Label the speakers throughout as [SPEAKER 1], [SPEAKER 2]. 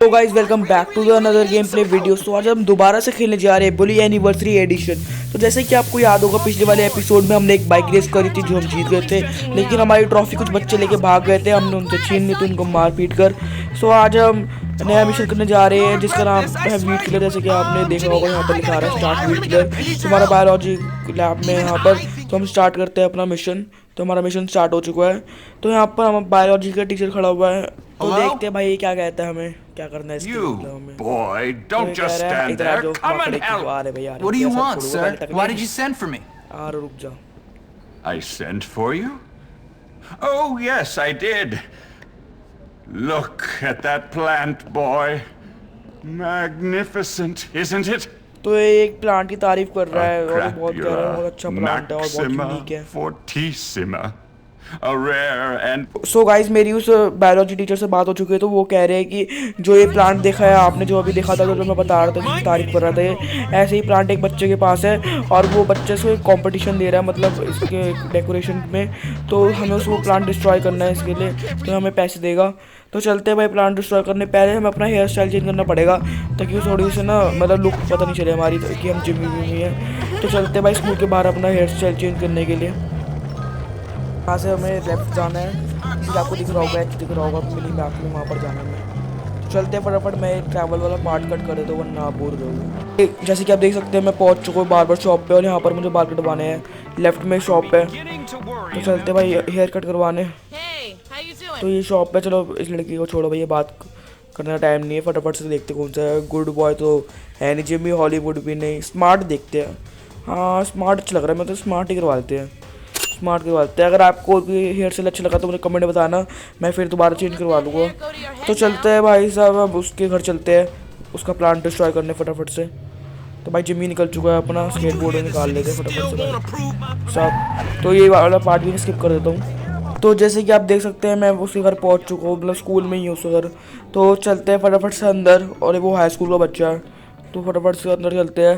[SPEAKER 1] तो guys welcome back to the another game play video. तो आज हम दोबारा से खेलने जा रहे हैं बुली एनिवर्सरी एडिशन। तो जैसे कि आपको याद होगा पिछले वाले एपिसोड में हमने एक बाइक रेस करी थी जो हम जीत गए थे, लेकिन हमारी ट्रॉफी कुछ बच्चे लेके भाग गए थे। हमने उनसे छीन ली थी उनको मार पीट कर। सो आज हम नया मिशन करने जा रहे हैं जिसका नाम है वीट किलर। जैसे कि आपने देखा होगा यहाँ पर लिखा रहा है स्टार्ट वीट किलर। तो हमारा बायोलॉजी लैब में यहाँ पर तो हम स्टार्ट करते हैं अपना मिशन। तो हमारा मिशन स्टार्ट हो चुका है। तो यहाँ पर हम बायोलॉजी का टीचर खड़ा हुआ है, तो देखते हैं भाई ये क्या कहता है, हमें क्या करना है इसके मतलब हमें।
[SPEAKER 2] Boy,
[SPEAKER 1] तो ये
[SPEAKER 2] don't
[SPEAKER 1] कह
[SPEAKER 2] just
[SPEAKER 1] रहा है
[SPEAKER 2] stand
[SPEAKER 1] इधर आ
[SPEAKER 2] there.
[SPEAKER 1] जाओ,
[SPEAKER 2] Come
[SPEAKER 1] पकड़े
[SPEAKER 2] and
[SPEAKER 1] की
[SPEAKER 2] help.
[SPEAKER 1] आ रहे भैया।
[SPEAKER 3] What do you want, sir? Why did you send for me?
[SPEAKER 1] आ रहे, रुक जा।
[SPEAKER 2] I sent for you? Oh, yes, I did. Look at that plant, boy. Magnificent, isn't it?
[SPEAKER 1] तो ये एक प्लांट की तारीफ कर रहा है और बहुत कह रहा है बहुत
[SPEAKER 2] Crapula
[SPEAKER 1] अच्छा प्लांट है और बहुत यूनिक है।
[SPEAKER 2] Maxima fortissima. A rare and
[SPEAKER 1] so guys मेरी उस बायोलॉजी टीचर से बात हो चुकी है, तो वो कह रहे हैं कि जो ये प्लांट देखा है आपने, जो अभी देखा था जो मैं बता रहा था जिसकी तारीफ कर रहा था, ये ऐसे ही प्लांट एक बच्चे के पास है और वो बच्चे से कंपटीशन दे रहा है मतलब इसके डेकोरेशन में। तो हमें उसको प्लांट डिस्ट्रॉय करना है, इसके लिए तो हमें पैसे देगा। तो चलते हैं भाई प्लांट डिस्ट्रॉय करने। पहले हमें अपना हेयर स्टाइल चेंज करना पड़ेगा ताकि थोड़ी सी ना मतलब लुक पता नहीं चले हमारी कि हम जिम में है। तो चलते हैं भाई स्कूल के बाहर अपना हेयर स्टाइल चेंज करने के लिए। वहाँ से हमें लेफ्ट जाना है, जैसे आपको दिख रहा होगा दिख रहा होगा मिनी मैप में, वहाँ पर जाना है हमें। तो चलते हैं फटाफट, मैं ट्रैवल वाला पार्ट कट कर देता हूँ वरना आप बोर हो जाओगे। जैसे कि आप देख सकते हैं मैं पहुँच चुका हूँ बार्बर शॉप पे और यहाँ पर मुझे बाल कटवाने हैं। लेफ्ट में शॉप है, तो चलते भाई हेयर कट करवाने। तो ये शॉप पे, चलो इस लड़की को छोड़ो भाई, ये बात करने का टाइम नहीं है, फटाफट से देखते कौन सा है। गुड बॉय तो है नहीं, जिमी हॉलीवुड भी नहीं, स्मार्ट देखते हैं। हाँ स्मार्ट अच्छा लग रहा है, मैं तो स्मार्ट ही करवा देते हैं, स्मार्ट करवाते हैं। अगर आपको भी हेयर स्टाइल अच्छा लगा तो मुझे कमेंट में बताना, मैं फिर दोबारा चेंज करवा दूँगा। तो चलते हैं भाई साहब, अब उसके घर चलते हैं उसका प्लांट डिस्ट्रॉय करने फटाफट से। तो भाई जिम्मी निकल चुका है, अपना स्केट बोर्ड निकाल लेते हैं फटाफट से सब। तो ये वाला पार्ट भी स्किप कर देता हूँ। तो जैसे कि आप देख सकते हैं मैं उसके घर पहुँच चुका हूँ, मतलब स्कूल में ही हूँ उसके घर। तो चलते हैं फटाफट से अंदर, और वो हाई स्कूल का बच्चा है तो फटाफट से अंदर चलते हैं।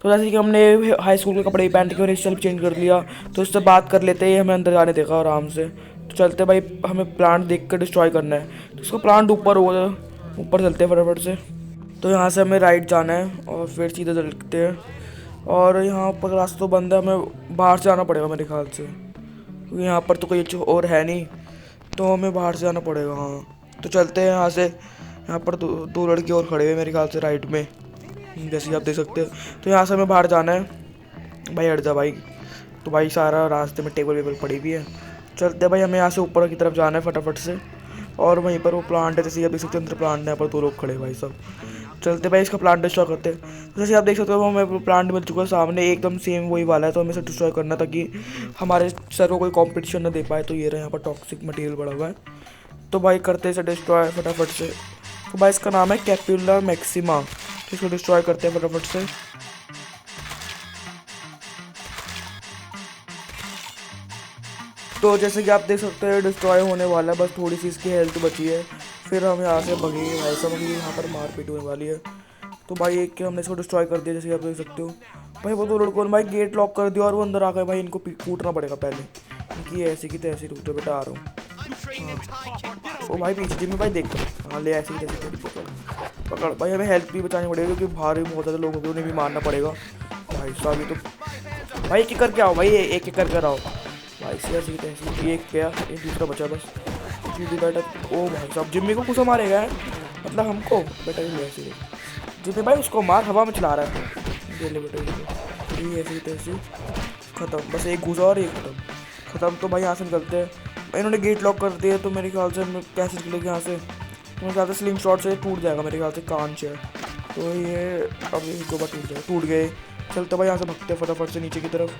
[SPEAKER 1] तो जैसे कि हमने हाई स्कूल के कपड़े पहन के और हेयर स्टाइल चेंज कर लिया, तो उससे बात कर लेते हैं, हमें अंदर जाने देखा आराम से। तो चलते भाई, हमें प्लांट देख कर डिस्ट्रॉय करना है, तो उसका प्लांट ऊपर होगा, ऊपर चलते हैं फटाफट से। तो यहाँ से हमें राइट जाना है और फिर सीधे चलते हैं, और यहाँ पर रास्ता तो बंद है, हमें बाहर से जाना पड़ेगा मेरे ख्याल से, क्योंकि यहाँ पर तो कोई और है नहीं, तो हमें बाहर से जाना पड़ेगा। हाँ तो चलते हैं यहाँ से। यहाँ पर दो लड़के और खड़े हुए मेरे ख्याल से राइट में, जैसे कि आप देख सकते हैं। तो यहाँ से हमें बाहर जाना है भाई, हट जा भाई। तो भाई सारा रास्ते में टेबल वेबल पड़ी हुई है। चलते हैं भाई, हमें यहाँ से ऊपर की तरफ जाना है फटाफट से, और वहीं पर वो प्लांट है, जैसे आप देख सकते हैं अंदर प्लांट है, यहाँ पर दो लोग खड़े भाई सब। चलते भाई इसका प्लांट डिस्ट्रॉय करते हैं। तो जैसे आप देख सकते हो हमें प्लांट मिल चुका है सामने, एकदम सेम वही वाला है, तो हमें इसे डिस्ट्रॉय करना ताकि हमारे सर को कोई कॉम्पिटिशन ना दे पाए। तो ये रहा यहाँ पर टॉक्सिक मटेरियल पड़ा हुआ है, तो भाई करते हैं इसे डिस्ट्रॉय फटाफट से। तो भाई इसका नाम है कैप्यूला मैक्सिमा, तो इसको डिस्ट्रॉय करते हैं फटाफट से। तो जैसे कि आप देख सकते हैं डिस्ट्रॉय होने वाला है, बस थोड़ी सी इसकी हेल्थ बची है, फिर हम यहाँ से भगे। ऐसा भगे, यहाँ पर मारपीट होने वाली है। तो भाई एक के हमने इसको डिस्ट्रॉय कर दिया, जैसे कि आप देख सकते हो। भाई वो दो लड़कों ने भाई गेट लॉक कर दिया और वो अंदर आ गए। भाई इनको कूटना पड़ेगा पहले, इनकी ऐसी की तैसी। रुक जाओ बेटा, आ रहा हूँ। हाँ ओ भाई पीछे में भाई देख, हाँ ले ऐसी की तैसी पकड़। भाई हमें हेल्थ भी बचानी पड़ेगी क्योंकि बाहर भी बहुत ज़्यादा लोग होंगे, उन्हें भी मारना पड़ेगा भाई साहब। ये तो भाई एक एक करके आओ भाई, एक एक करके आओ भाई से ऐसी तैसी। एक गया, एक दूसरा बचा बस। जिम्मी बेटा, ओ भाई साहब जिम्मी को कुछ मारेगा मतलब हमको बेटा, ये ऐसे जिम्मी भाई उसको मार, हवा में चला रहा है। ये ले बेटा, ये ऐसी तैसी ख़त्म, बस एक घुसा और एक ख़त्म। तो भाई यहाँ से निकलते हैं। इन्होंने गेट लॉक कर दिया, तो मेरे ख्याल से हम कैसे निकलेंगे यहाँ से। मेरे ख्याल से स्लिंग शॉट से टूट जाएगा, मेरे ख्याल से कांच है, तो ये अब एक दो बार टूट गए। चलते भाई यहाँ से भगते हैं फटाफट से नीचे की तरफ।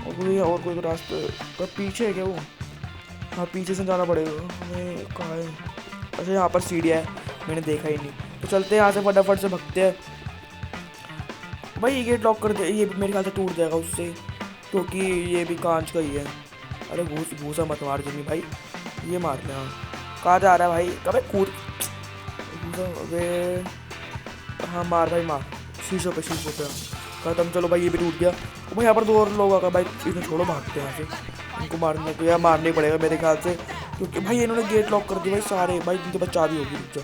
[SPEAKER 1] और कोई रास्ते पर पीछे है क्या वो? हाँ पीछे से जाना पड़ेगा हमें, कहाँ है? अच्छा यहाँ पर सीढ़ियाँ है, मैंने देखा ही नहीं। तो चलते हैं यहाँ से फटाफट से भगते हैं। भाई ये गेट लॉक कर दे, ये भी मेरे ख्याल से टूट जाएगा उससे, क्योंकि ये भी कांच का ही है। अरे घूसा मत मार जिम्मी भाई, ये मारते हैं। कहाँ जा रहा है भाई, कभी कूद। अबे हाँ मार भाई मार, शीशों पे खत्म। चलो भाई ये भी टूट गया। तो भाई यहाँ पर दो और लोग आ गए भाई, इन्हें छोड़ो भागते हैं यहाँ से। इनको मारने को या मारना ही पड़ेगा मेरे ख्याल से, क्योंकि भाई इन्होंने गेट लॉक कर दिया भाई सारे। भाई इनके पास चाबी होगी, रुक जाओ।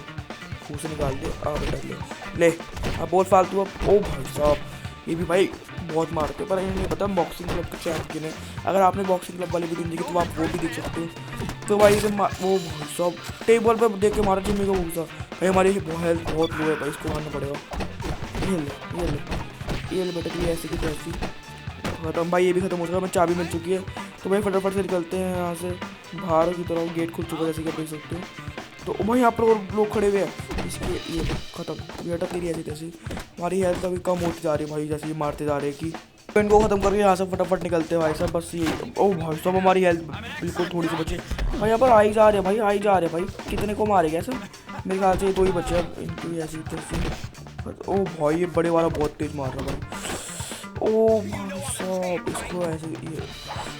[SPEAKER 1] मुंह से निकाल दे। बेटा ले अब बोल फालतू अब। ओ भाई साहब ये भी भाई बहुत मारते हैं, पर इन्हें नहीं पता बॉक्सिंग क्लब के चैंपियन है। अगर आपने बॉक्सिंग क्लब वाली वीडियो देखी तो आप वो भी देख सकते हो। तो भाई इसे वो भाई साहब टेबल पे देख के मारा जिम्मी को घुसा। भाई हमारी हेल्थ बहुत लो है भाई, इसको मारना पड़ेगा। ये ले बेटा, ये ऐसी की तैसी खत्म। भाई ये भी खत्म हो चुका है, चाबी मिल चुकी है। तो भाई फटाफट से निकलते हैं यहाँ से बाहर की तरफ। गेट खुल चुका है जैसे कि आप देख सकते हो। तो भाई यहाँ पर और लोग खड़े हुए हैं। इसके ये खत्म बेटा, तेरी ऐसी तैसी। हमारी हेल्थ अभी कम होती जा रही है भाई, जैसे ये मारते जा रहे हैं कि तो इनको ख़त्म करके यहाँ से फटाफट निकलते हैं भाई साहब। बस ये ओ भाई साहब हमारी हेल्थ बिल्कुल थोड़ी सी बची भाई। यहाँ पर आई जा रहे भाई, आई जा रहे भाई। कितने को मारेगा सर? मेरे ख्याल से ये 2 ही बचे अब। इनकी ऐसी तैसी। ओ भाई ये बड़े वाला बहुत तेज मार रहा भाई। ओ भाई साहब इसको ऐसे ये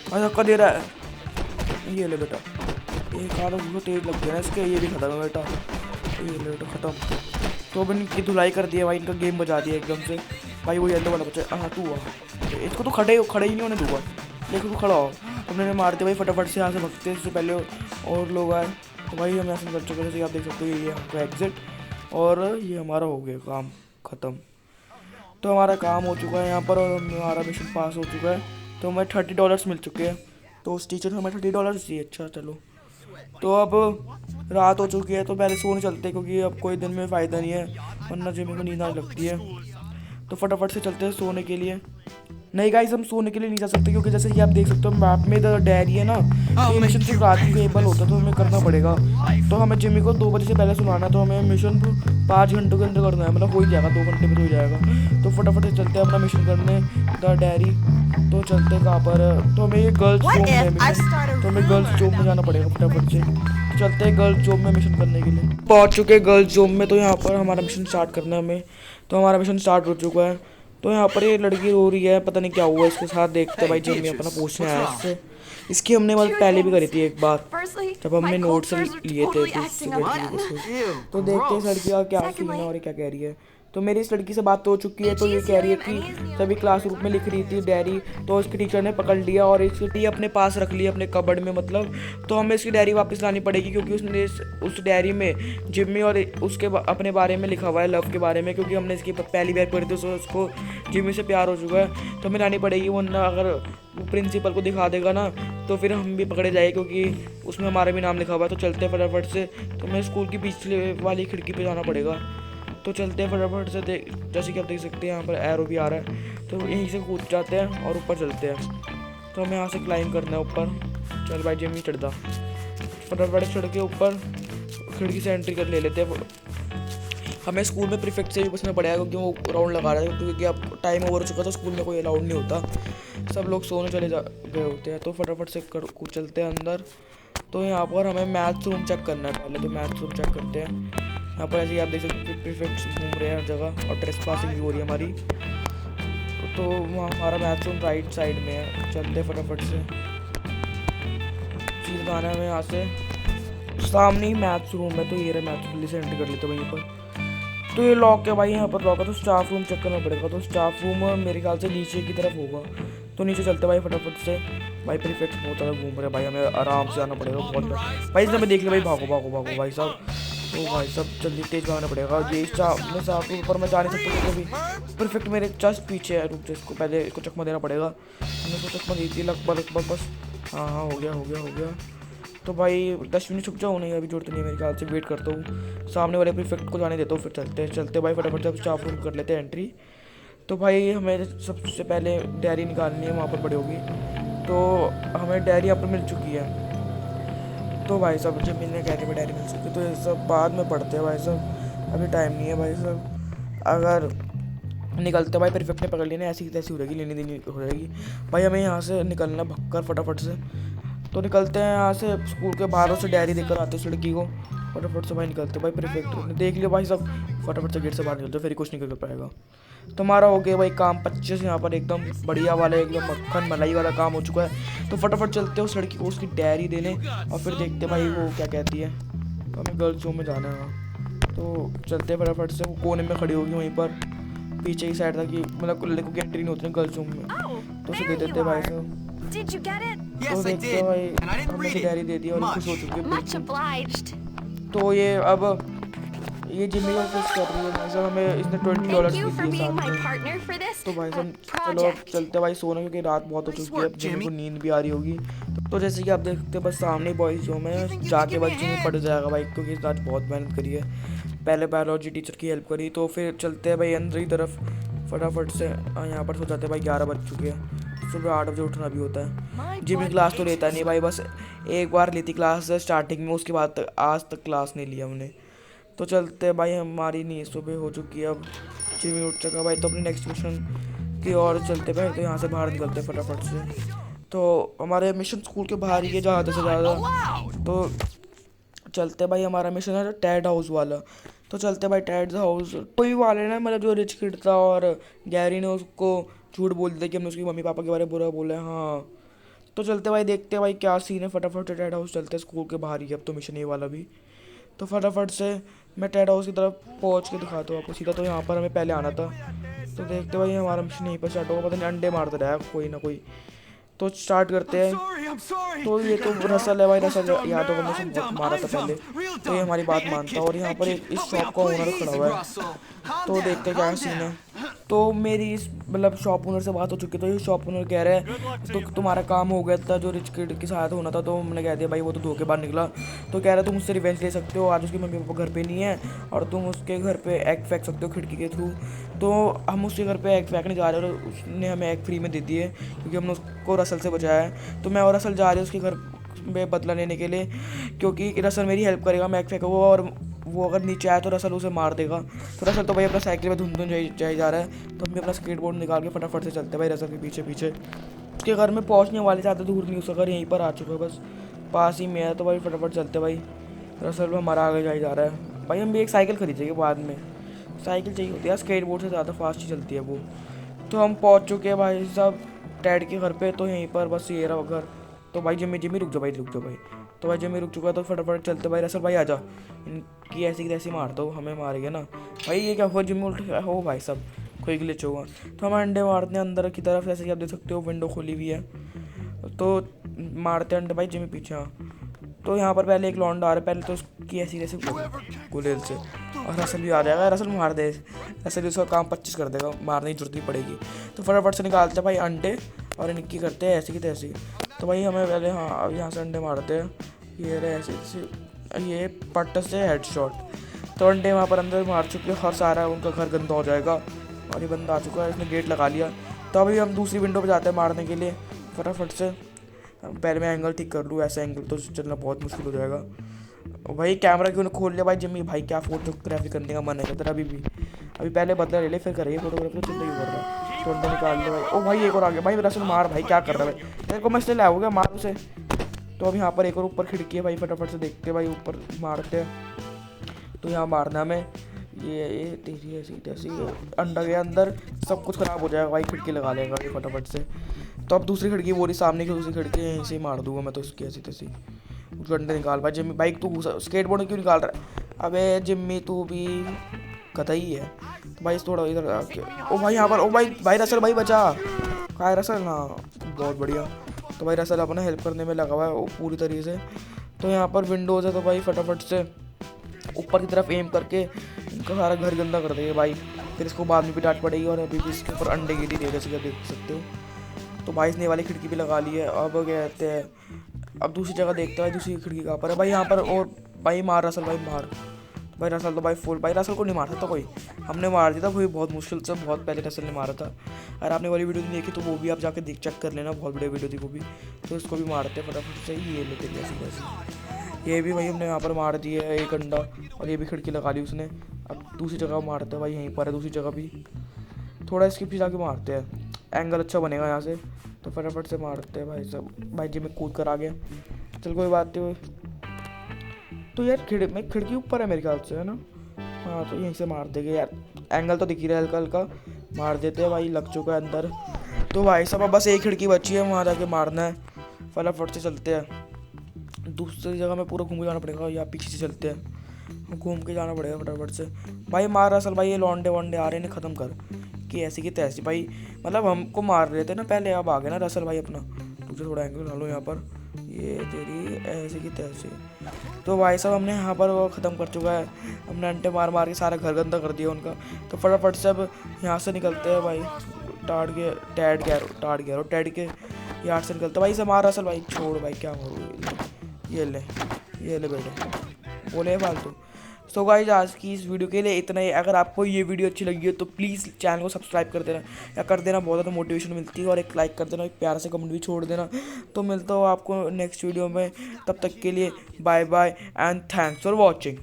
[SPEAKER 1] भाई धक्का दे रहा है। ये ले बेटा, एक आधा उसको तेज लग गया ना इसके। ये भी खत्म है बेटा, ये ले बेटा खत्म। तो अब इनकी धुलाई कर दिया भाई, इनका गेम बजा दिया एकदम से भाई। वो येलो वाला बच्चा हाँ तू आ, इसको तो खड़े ही नहीं होने दूंगा। देखो तू खड़ा हो। हमने मारते भाई फटाफट से यहाँ से भगते इससे पहले और लोग आए। तो भाई हम ऐसे कर चुके जैसे आप देख सकते हो। ये हमका एग्जिट और ये हमारा हो गया काम ख़त्म। तो हमारा काम हो चुका है यहाँ पर और हमारा मिशन पास हो चुका है। तो हमें $30 मिल चुके हैं। तो उस टीचर को हमें $30 चाहिए। अच्छा चलो, तो अब रात हो चुकी है तो पहले सोने चलते हैं, क्योंकि अब कोई दिन में फ़ायदा नहीं है, वरना जिम्मी को नींद आने लगती है। तो फटाफट से चलते हैं सोने के लिए। नहीं गाइस हम सोने के लिए नहीं जा सकते, क्योंकि जैसे कि आप देख सकते हो मैप में इधर डायरी है ना, तो ये मिशन सिर्फ रात को एबल होता है, तो हमें करना पड़ेगा। तो हमें जिम्मी को 2 बजे से पहले सुनाना है, तो हमें मिशन 5 घंटों के अंदर करना है, मतलब हो ही जाएगा 2 घंटे में तो हो जाएगा। तो फटाफट से चलते हैं अपना मिशन करने द डायरी। तो चलते हैं कहाँ पर? तो हमें ये गर्ल्स जोन में मिशन, तो हमें गर्ल्स जोन में जाना पड़ेगा फटाफट से। तो चलते हैं गर्ल्स जोन में मिशन करने के लिए। पहुँच चुके हैं गर्ल्स जोन में। तो यहाँ पर हमारा मिशन स्टार्ट करना है हमें। तो हमारा मिशन स्टार्ट हो चुका है। तो यहाँ पर ये लड़की रो रही है, पता नहीं क्या हुआ इसके साथ। देखते हैं भाई जिम्मी अपना पूछने आया इससे। इसकी हमने पहले भी करी थी एक बार, जब हमने नोट्स लिए थे। तो देखते हैं लड़की का क्या सीन है और ये क्या कह रही है। तो मेरी इस लड़की से बात तो हो चुकी है। तो ये कह रही है कि तभी क्लासरूम में लिख रही थी डायरी, तो इसके टीचर ने पकड़ लिया और इसकी अपने पास रख ली अपने कबर्ड में मतलब। तो हमें इसकी डायरी वापस लानी पड़ेगी, क्योंकि उसने उस डायरी में जिम्मी और उसके अपने बारे में लिखा हुआ है, लव के बारे में। क्योंकि हमने इसकी पहली बार पढ़ी थी तो उसको जिम्मी से प्यार हो चुका है। तो हमें लानी पड़ेगी, वरना अगर प्रिंसिपल को दिखा देगा ना तो फिर हम भी पकड़े जाए, क्योंकि उसमें हमारा भी नाम लिखा हुआ है। तो चलते हैं फटाफट से। तो हमें स्कूल की पिछले वाली खिड़की पे जाना पड़ेगा। तो चलते हैं फटाफट से। जैसे कि आप देख सकते हैं यहाँ पर एरो भी आ रहा है, तो यहीं से कूद जाते हैं और ऊपर चलते हैं। तो हमें यहाँ से क्लाइंब करना है ऊपर। चल भाई जिम्मी चढ़ दा, फटाफट चढ़ के ऊपर खिड़की से एंट्री कर ले लेते हैं। हमें स्कूल में प्रीफेक्ट से भी बचना पड़ेगा, क्योंकि वो राउंड लगा रहा है, क्योंकि अब टाइम ओवर हो चुका था। स्कूल में कोई अलाउड नहीं होता, सब लोग सोने चले गए होते हैं। तो फटाफट से कूद चलते हैं अंदर। तो यहाँ पर हमें मैथ्स रूम चेक करना है पहले। तो मैथ्स रूम चेक करते हैं। यहाँ पर ऐसे ही आप देख सकते हैं प्रीफेक्ट्स घूम रहे हैं हर जगह और ट्रेस पासिंग भी हो रही है हमारी। तो हमारा मैथ्स रूम राइट साइड में है। चलते फटाफट से, चीज़ आना है हमें यहाँ से। सामने ही मैथ्स रूम है, तो ये रहा मैथ्स रूम से एंट्री कर लेते हैं वहीं पर। तो ये लॉक है भाई, यहाँ पर लॉक है। तो स्टाफ रूम चेक करना पड़ेगा। तो स्टाफ रूम मेरे ख्याल से नीचे की तरफ होगा। तो नीचे चलते भाई फटाफट से। भाई प्रीफेक्ट बहुत ज़्यादा घूम रहे भाई, हमें आराम से आना पड़ेगा बहुत भाई। इसमें देख ले भाई, भागो भागो भागो भाई साहब। तो भाई सब जल्दी तेज भागना पड़ेगा। ये स्टाफ रूम पर मैं जा नहीं सकता, क्योंकि परफेक्ट मेरे जस्ट पीछे है। रुक जा, इसको पहले इसको चकमा देना पड़ेगा। हमने इसको चकमा दी थी लगभग बस। हाँ हो गया। तो भाई 10 मिनट छुप जाओ, नहीं अभी जरूरत नहीं है मेरे ख्याल से। वेट करता हूँ, सामने वाले प्रीफेक्ट को जाने देता हूँ, फिर चलते भाई फटाफट जब स्टाफ रूम कर लेते हैं एंट्री। तो भाई हमें सबसे पहले डायरी निकालनी है, वहाँ पर पड़ी होगी। तो हमें डायरी यहाँ पर मिल चुकी है। तो भाई साहब जब मिलने कह रहे डायरी मिल चुकी, तो ये सब बाद में पढ़ते हैं भाई साहब, अभी टाइम नहीं है भाई साहब। अगर निकलते भाई परफेक्ट ने पकड़ लेना, ऐसी तैसी हो रहेगी, लेनी देनी हो रहेगी भाई। हमें यहाँ से निकलना भक्कर फटाफट से। तो निकलते हैं यहाँ से, स्कूल के बाहरों से डायरी देकर आते हैं उस लड़की को। फटाफट से भाई निकलते भाई। परफेक्ट ने देख लिया भाई सब, फटाफट से गेट से बाहर निकलते, फिर कुछ नहीं कर पाएगा। तो हमारा हो गया भाई काम 25 यहाँ पर एकदम बढ़िया वाला, एकदम मक्खन मलाई वाला काम हो चुका है। तो फटाफट चलते हैं उस लड़की को उसकी डायरी देने और फिर देखते हैं भाई वो क्या कहती है। तो हमें गर्ल्स रूम में जाना है। तो चलते हैं फटाफट से। वो कोने में खड़ी होगी वहीं पर, पीछे की साइड था कि मतलब लड़कों की एंट्री नहीं होती है गर्ल्स रूम में। तो उसे दे देते भाई साहब। तो देखते हैं भाई हमने डायरी दे दी और खुश हो चुके हैं। तो ये अब ये जिम्मी को फिक्स कर रही है भाई साहब, हमें इसने $20
[SPEAKER 4] Thank you for
[SPEAKER 1] भी दिए
[SPEAKER 4] being
[SPEAKER 1] साथ
[SPEAKER 4] my
[SPEAKER 1] में।
[SPEAKER 4] partner for this
[SPEAKER 1] तो भाई साहब चलो अब
[SPEAKER 4] project.
[SPEAKER 1] चलते भाई सोने, क्योंकि रात बहुत हो चुकी है, अब जिम्मी को नींद भी आ रही होगी। तो जैसे कि आप देखते हैं बस सामने बॉयज जो में जाके बस जिम्मी पड़ जाएगा भाई, क्योंकि इस आज बहुत मेहनत करी है, पहले बायोलॉजी टीचर की हेल्प करी। तो फिर चलते हैं भाई अंदर की तरफ फटाफट से। यहाँ पर सो जाते हैं भाई, 11 बज चुके हैं, सुबह 8 बजे उठना भी होता है। जिम्मी क्लास तो लेता नहीं भाई, बस एक बार ली थी क्लास स्टार्टिंग में, उसके बाद तक आज तक क्लास नहीं लिया हमने। तो चलते हैं भाई, हमारी नींद सुबह हो चुकी है, अब जिम्मी उठ चुका भाई। तो अपने नेक्स्ट मिशन की ओर चलते भाई। तो यहाँ से बाहर निकलते हैं फटाफट से। तो हमारे मिशन स्कूल के बाहर ही है ज़्यादा से ज़्यादा। तो चलते भाई, हमारा मिशन है टैड हाउस वाला। तो चलते भाई टैड हाउस। कोई वाले ना मतलब जो रिच किड था, और गैरी ने उसको झूठ बोल दिया कि हमने उसकी मम्मी पापा के बारे में बुरा बोला है। हाँ तो चलते भाई, देखते हैं भाई क्या सीन है। फटाफट से टैड हाउस चलते हैं, स्कूल के बाहर ही है अब तो मिशन ये वाला भी। तो फटाफट से मैं टैड हाउस की तरफ पहुंच के दिखाता हूँ आपको सीधा। तो यहाँ पर हमें पहले आना था। तो देखते भाई हमारा मिशन यहीं पर स्टार्ट होगा, पता नहीं अंडे मारता रहा कोई ना कोई। तो स्टार्ट करते हैं। तो ये तो रसल है भाई, रसल याद होगा मुझे बहुत मारा था पहले, तो ये हमारी बात मानता है। और यहाँ पर एक इस शॉप का ओनर खड़ा हुआ है, तो देखते क्या सीन है। तो मेरी इस मतलब शॉप ओनर से बात हो चुकी है। तो ये शॉप ओनर कह रहे हैं तो तुम्हारा काम हो गया था, जो रिच किड के साथ होना था। तो हमने कह दिया भाई वो तो धोखे बाद निकला। तो कह रहे तुम उससे रिवेंज ले सकते हो, आज उसकी मम्मी पापा घर पे नहीं है, और तुम उसके घर पे एग फेंक सकते हो खिड़की के थ्रू। तो हम उसके घर पे एग फेंकने जा रहे हैं, और उसने हमें एग फ्री में दे दिए क्योंकि हमने उसको रसल से बचाया है। तो मैं और रसल जा रहे हैं उसके घर में बदला लेने के लिए, क्योंकि रसल मेरी हेल्प करेगा, मैं एग फेंकूंगा, और वो अगर नीचे आया तो रसल उसे मार देगा। तो रसल तो भाई अपना साइकिल में धुन जाए जा रहा है। तो हम भी अपना स्केटबोर्ड निकाल के फटाफट से चलते भाई रसल के पीछे पीछे। उसके घर में पहुंचने वाले, ज़्यादा दूर नहीं, उसका घर यहीं पर आ चुका है, बस पास ही में है। तो भाई फटाफट चलते भाई, रसल में हमारा आगे जा रहा है भाई। हम भी एक साइकिल खरीदेंगे बाद में, साइकिल चाहिए होती है, स्केटबोर्ड से ज़्यादा फास्ट ही चलती है वो। तो हम पहुँच चुके हैं भाई साहब डैड के घर पे। तो यहीं पर बस ये रहा घर। तो भाई जिम्मी रुक जाओ भाई, रुक जाओ भाई। तो भाई जिम्मी रुक चुका है, तो फटाफट चलते भाई। रसल भाई आ जा, इनकी ऐसी की तैसी मार दो, हमें मारेंगे ना भाई। ये क्या हुआ, जिम्मी उल्ट हो भाई सब, कोई ग्लिच होगा। तो हम अंडे मारते हैं अंदर की तरफ, जैसे कि आप देख सकते हो विंडो खुली हुई है। तो मारते हैं अंडे भाई, जिम्मी पीछे। हाँ तो यहाँ पर पहले एक लौंडा आ रहा है, पहले तो उसकी ऐसी कैसे गुलेल से, और रसल भी आ जाएगा। रसल मार दे, रसल उसका काम 25 कर देगा, मारने की जरूरत नहीं पड़ेगी। तो फटाफट से निकालते हैं भाई अंडे, और इनकी करते हैं ऐसी की तैसी। तो भाई हमें पहले हाँ अब यहाँ से अंडे मारते हैं, ये रहे ऐसे ये पट्ट से हेडशॉट। तो अंडे वहाँ पर अंदर मार चुके हैं, और सारा उनका घर गंदा हो जाएगा। और ये बंदा आ चुका है, इसने गेट लगा लिया। तो अभी हम दूसरी विंडो पर जाते हैं मारने के लिए। फटाफट से पहले मैं एंगल ठीक कर लूँ, ऐसा एंगल तो चलना बहुत मुश्किल हो जाएगा। भाई कैमरा क्यों खोल लिया भाई जिम्मी, भाई क्या फोटोग्राफी करने का मन है तेरा अभी पहले बदला ले ले फिर करिए फोटोग्राफी। तो चिंता क्यों कर रहा है, तो अंदर निकाल ले भाई। ओ भाई एक और आ गया भाई, रसल मार भाई, क्या कर रहा है भाई, तेरे को मैं इसलिए लाया हो गया, मार उसे। तो अब यहाँ पर एक और ऊपर खिड़की है भाई, फटाफट से देखते भाई ऊपर मारते हैं। तो यहाँ मारना में ये तेजी ऐसी तैसी, अंडा गया अंदर, सब कुछ ख़राब हो जाएगा भाई, खिड़की लगा लेगा ये फटाफट से। तो अब दूसरी खिड़की, वो रही सामने की दूसरी खिड़की, यहीं से ही मार दूंगा मैं तो उसकी ऐसी तैसी। उसको अंडे निकाल भाई जिम्मी, बाइक तू स्केटबोर्ड क्यों निकाल रहा है, अबे जिम्मी तू भी कथा ही है। तो भाई थोड़ा इधर आके, ओ भाई यहाँ पर, ओ भाई रसल भाई बचा, कहाँ है रसल, हाँ बहुत बढ़िया। तो भाई रसल अपना हेल्प करने में लगा हुआ है वो पूरी तरीके से। तो यहाँ पर विंडोज़ है, तो भाई फटाफट से ऊपर की तरफ एम करके इनका सारा घर गंदा कर देंगे भाई, फिर इसको बाद में भी डांट पड़ेगी। और अभी भी इसके ऊपर अंडे गिरी रही है जैसे कि आप देख सकते हो। तो भाई इसने वाली खिड़की भी लगा ली है। अब कहते हैं अब दूसरी जगह देखते हैं, दूसरी खिड़की कहाँ पर है भाई, यहाँ पर। और भाई मार रसल भाई मार भाई, रसल तो भाई फुल भाई, रसल को नहीं मार सकता कोई, हमने मार दिया था वही बहुत मुश्किल से, बहुत पहले रसल ने मारा था। अगर आपने वाली वीडियो नहीं देखी तो वो भी आप जाके चेक कर लेना, बहुत बढ़िया वीडियो थी वो भी। तो इसको भी मारते हैं फटाफट से, ये लेते जैसी वैसी। ये भी भाई हमने यहाँ पर मार दिया है एक अंडा, और ये भी खिड़की लगा ली उसने। अब दूसरी जगह मारते हैं भाई, यहीं पर है दूसरी जगह भी, थोड़ा इसके पीछे जाके मारते हैं, एंगल अच्छा बनेगा यहाँ से। तो फटाफट से मारते हैं भाई सब। भाई जी मैं कूद कर आ गया, चल कोई बात नहीं। तो यार खिड़की ऊपर है मेरे ख्याल से, है ना, हाँ तो यहीं से मार देंगे यार, एंगल तो दिख ही रहा है हल्का हल्का, मार देते हैं भाई, लग चुका है अंदर। तो भाई सब अब बस एक खिड़की बची है, वहाँ जाके मारना है। फटाफट से चलते हैं, दूसरी जगह में पूरा घूम के जाना पड़ेगा, या पीछे से चलते हैं, घूम के जाना पड़ेगा फटाफट से। भाई मार असल भाई, ये लौंडे वोंडे आ रहे हैं, ख़त्म कर कि ऐसी की तैसी भाई, मतलब हमको मार रहे थे ना पहले, अब आ गए ना रसल भाई अपना। तुझे थोड़ा एंगल ला लो यहाँ पर, ये तेरी ऐसे की तैसे। तो भाई साहब हमने यहाँ पर वो ख़त्म कर चुका है, हमने अंटे मार मार के सारा घर गंदा कर दिया उनका। तो फटाफट से अब यहाँ से निकलते हैं भाई, टाट गया टैड के यार से निकलते भाई। से मार असल भाई, छोड़ भाई क्या करूँ। ये ले बेटे, बोले फालतू। सो गाइस आज की इस वीडियो के लिए इतना ही। अगर आपको ये वीडियो अच्छी लगी हो तो प्लीज़ चैनल को सब्सक्राइब कर देना, या कर देना, बहुत ज़्यादा मोटिवेशन मिलती है। और एक लाइक कर देना, एक प्यारा से कमेंट भी छोड़ देना। तो मिलता हूँ आपको नेक्स्ट वीडियो में, तब तक के लिए bye bye and thanks for watching.